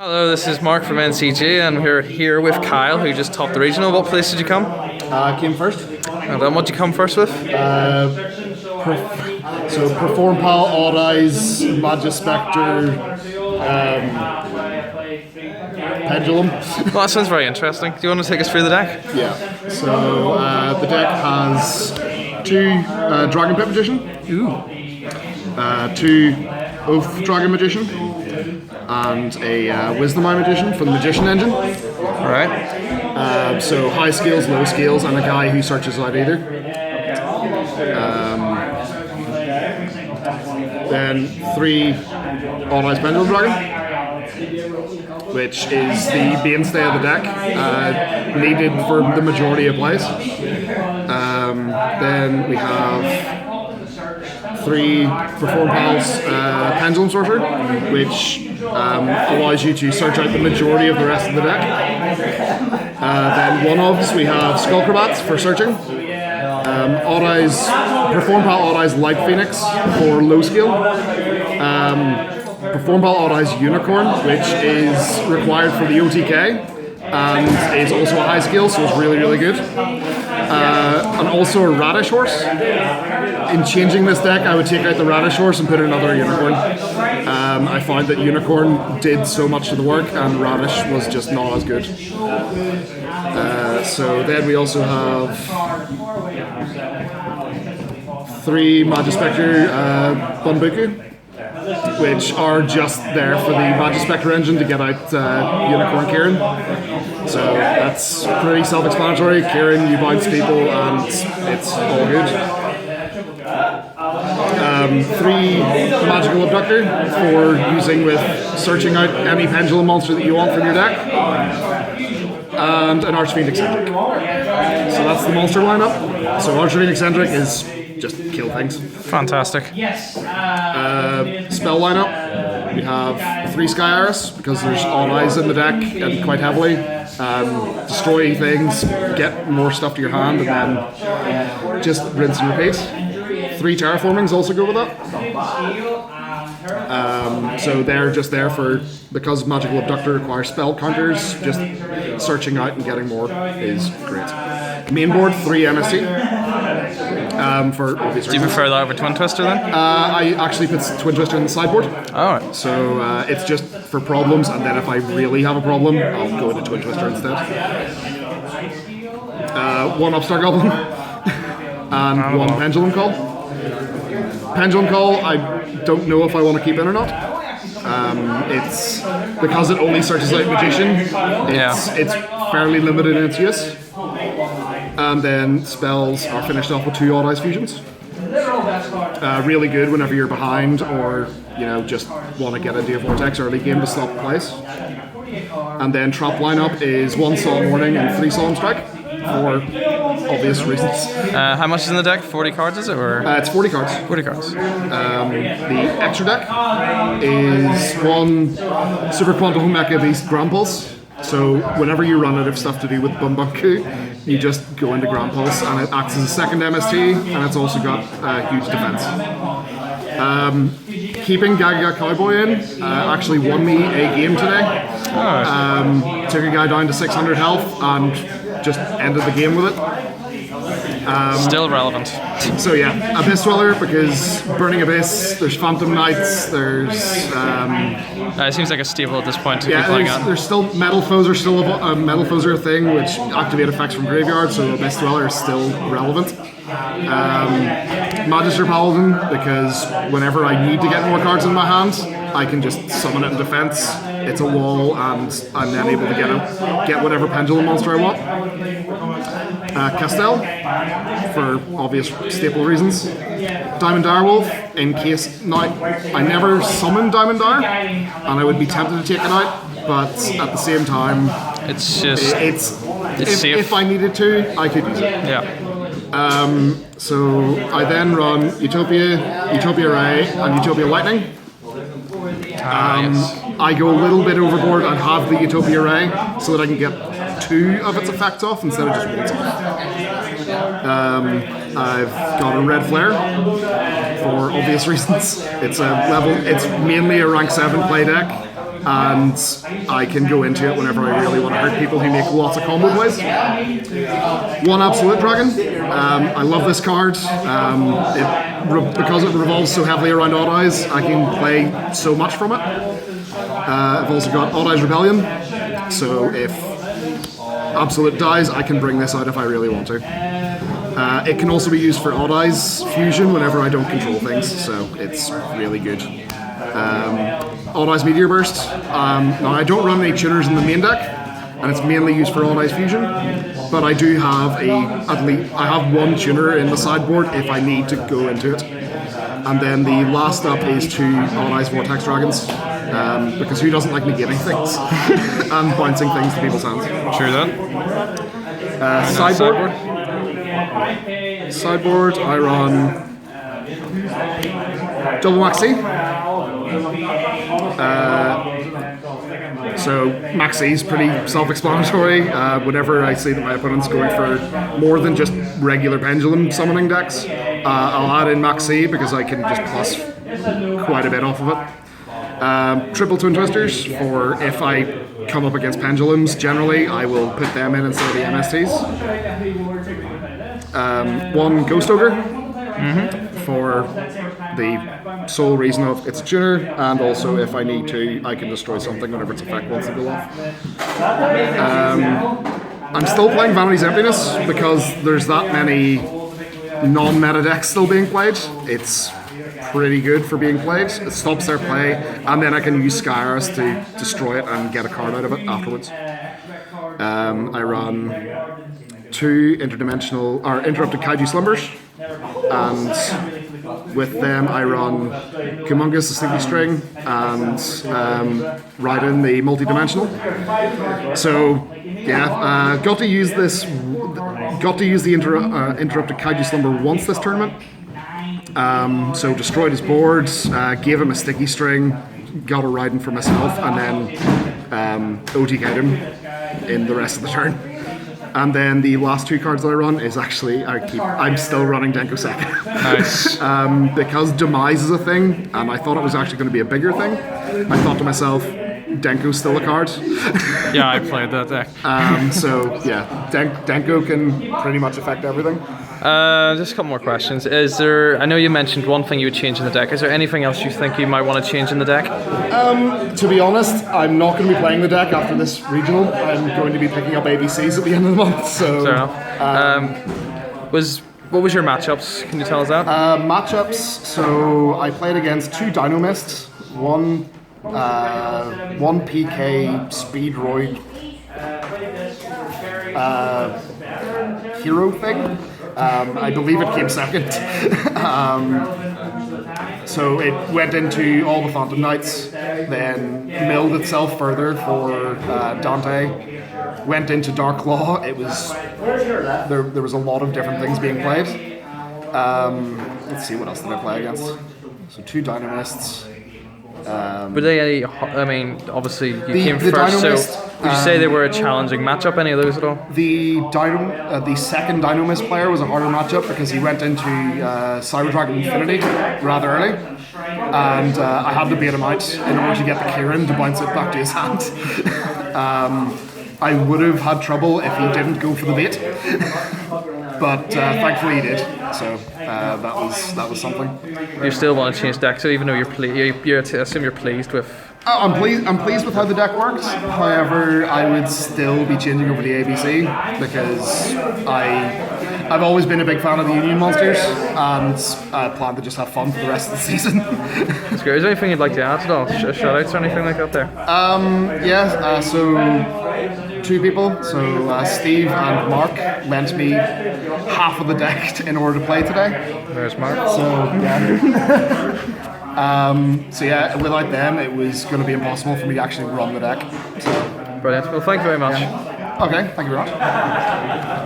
Hello, this is Mark from NCG, and we're here with Kyle, who just topped the regional. What place did you come? Came first. And then what did you come first with? Perform Pal, Odd Eyes, Magispector, Pendulum. Well, that sounds very interesting. Do you want to take us through the deck? Yeah. So the deck has two Dragon Pit Magician, two Oath Dragon Magician, and a Wisdom Eye Magician from the Magician engine. Alright. So high skills, low skills, and a guy who searches out either. Then three Odd Eyes Pendulum Dragon, which is the mainstay of the deck, needed for the majority of plays. Then we have three Perform Pals Pendulum Sorcerer, which allows you to search out the majority of the rest of the deck. Then one-ofs, we have Skullcrabats for searching. Odd Eyes, Perform Pal Odd Eyes Light Phoenix for low skill. Perform Pal Odd Eyes Unicorn, which is required for the OTK and is also a high skill, so it's really, really good. And also a Radish Horse. In changing this deck, I would take out the Radish Horse and put in another Unicorn. I found that Unicorn did so much of the work and Radish was just not as good. So then we also have three Magispector Bunbuku, which are just there for the Magispector engine to get out Unicorn Kieran. So that's pretty self-explanatory. Kieran, you bounce people and it's all good. Three Magical Abductor for using with searching out any pendulum monster that you want from your deck. And an Archfiend Eccentric. So that's the monster lineup. So Archfiend Eccentric is just kill things. Fantastic. Spell lineup. We have three Sky Iris because there's Odd Eyes in the deck and quite heavily. Destroy things, get more stuff to your hand, and then just rinse and repeat. Three Terraformings also go with that. So they're just there for, because Magical Abductor requires spell counters, just searching out and getting more is great. Main board, three MST. For obvious reasons. Do you prefer that over Twin Twister then? I actually put Twin Twister in the sideboard. Alright. So it's just for problems, and then if I really have a problem, I'll go into Twin Twister instead. One Upstart Goblin and one Pendulum Call. Pendulum Call, I don't know if I want to keep in or not. It's because it only searches out Magician. It's fairly limited in its use. And then spells are finished off with two Odd Eyes Fusions. Really good whenever you're behind or just want to get into your Vortex early game to stop plays. And then trap lineup is one Solemn Warning and three Solemn Strike for obvious reasons. How much is in the deck? 40 cards is it? Or? It's 40 cards. 40 cards. The extra deck is one Super Quantum Mecha Beast Grand Pulse. So whenever you run out of stuff to do with Bunbuku, you just go into Grand Pulse and it acts as a second MST, and it's also got huge defense. Keeping Gaga Cowboy in actually won me a game today. Took a guy down to 600 health and just ended the game with it. Still relevant. So yeah, Abyss Dweller because Burning Abyss, there's Phantom Knights, there's... it seems like a staple at this point to be playing on. There's still Metal Foes are still a Metal Foes are a thing which activate effects from graveyard, so Abyss Dweller is still relevant. Magister Paladin because whenever I need to get more cards in my hand, I can just summon it in defense. It's a wall, and I'm then able to get whatever pendulum monster I want. Castell, for obvious staple reasons. Diamond Direwolf, in case now I never summon Diamond Dire, and I would be tempted to take it out, but at the same time, it's just safe. If I needed to, I could use it. Yeah. So I then run Utopia Ray, and Utopia Lightning. Yes. I go a little bit overboard and have the Utopia Ray so that I can get two of its effects off instead of just once off. I've got a Red Flare for obvious reasons. It's mainly a rank 7 play deck. and I can go into it whenever I really want to hurt people who make lots of combo plays. One Absolute Dragon. I love this card. Because it revolves so heavily around Odd Eyes, I can play so much from it. I've also got Odd Eyes Rebellion, so if Absolute dies, I can bring this out if I really want to. It can also be used for Odd Eyes Fusion whenever I don't control things, so it's really good. Odd Eyes Meteor Burst. Now I don't run any tuners in the main deck, and it's mainly used for Odd Eyes Fusion, but I do have I have one tuner in the sideboard if I need to go into it. And then the last up is 2 Odd Eyes Vortex Dragons, because who doesn't like negating things and bouncing things to people's hands? True that. Sideboard, I run double Maxi. So Maxi is pretty self-explanatory. Whenever I see that my opponent's going for more than just regular pendulum summoning decks, I'll add in Maxi because I can just plus quite a bit off of it. Triple Twin Twisters for if I come up against pendulums. Generally, I will put them in instead of the MSTs. One Ghost Ogre for the sole reason of it's a tuner, and also if I need to, I can destroy something whenever its effect wants to go off. I'm still playing Vanity's Emptiness because there's that many non-meta decks still being played. It's pretty good for being played. It stops their play, and then I can use Skyras to destroy it and get a card out of it afterwards. I run 2 Interrupted Kaiju Slumbers, and with them I run Kumongous, the Sneaky String, and Raiden, the Multi-Dimensional. So yeah, got to use the Interrupted Kaiju Slumber once this tournament. So destroyed his board, gave him a Sticky String, got a Raiden for myself, and then OTK'd him in the rest of the turn. And then the last 2 cards that I run is actually I'm still running Denko Second. Nice. Because Demise is a thing, and I thought it was actually going to be a bigger thing. I thought to myself, Denko's still a card. Yeah, I played that deck. So yeah, Denko can pretty much affect everything. Just a couple more questions. I know you mentioned one thing you would change in the deck. Is there anything else you think you might want to change in the deck? To be honest, I'm not going to be playing the deck after this regional. I'm going to be picking up ABCs at the end of the month. So, fair enough. What was your matchups? Can you tell us that? Matchups. So I played against 2 Dino Mists, one PK Speedroid hero thing. I believe it came second. So it went into all the Phantom Knights, then milled itself further for Dante, went into Dark Law. It was there was a lot of different things being played. Let's see, what else did I play against? So 2 Dynamists. Were they? I mean, obviously you came first. So would you say they were a challenging matchup? Any of those at all? The second Dynamist player was a harder matchup because he went into Cyber Dragon Infinity rather early, and I had to bait him out in order to get the Kieran to bounce it back to his hand. I would have had trouble if he didn't go for the bait, but thankfully he did. So that was something. You still want to change decks, so even though I assume you're pleased with. I'm pleased with how the deck works. However, I would still be changing over the ABC because I've always been a big fan of the Union Monsters, and I plan to just have fun for the rest of the season. That's great. Is there anything you'd like to add at all? Shoutouts or anything like that there? So 2 people. So Steve and Mark lent me half of the deck in order to play today. There's Mark. So yeah. Without them, it was going to be impossible for me to actually run the deck. So. Brilliant. Well, thank you very much. Yeah. Okay, thank you very much.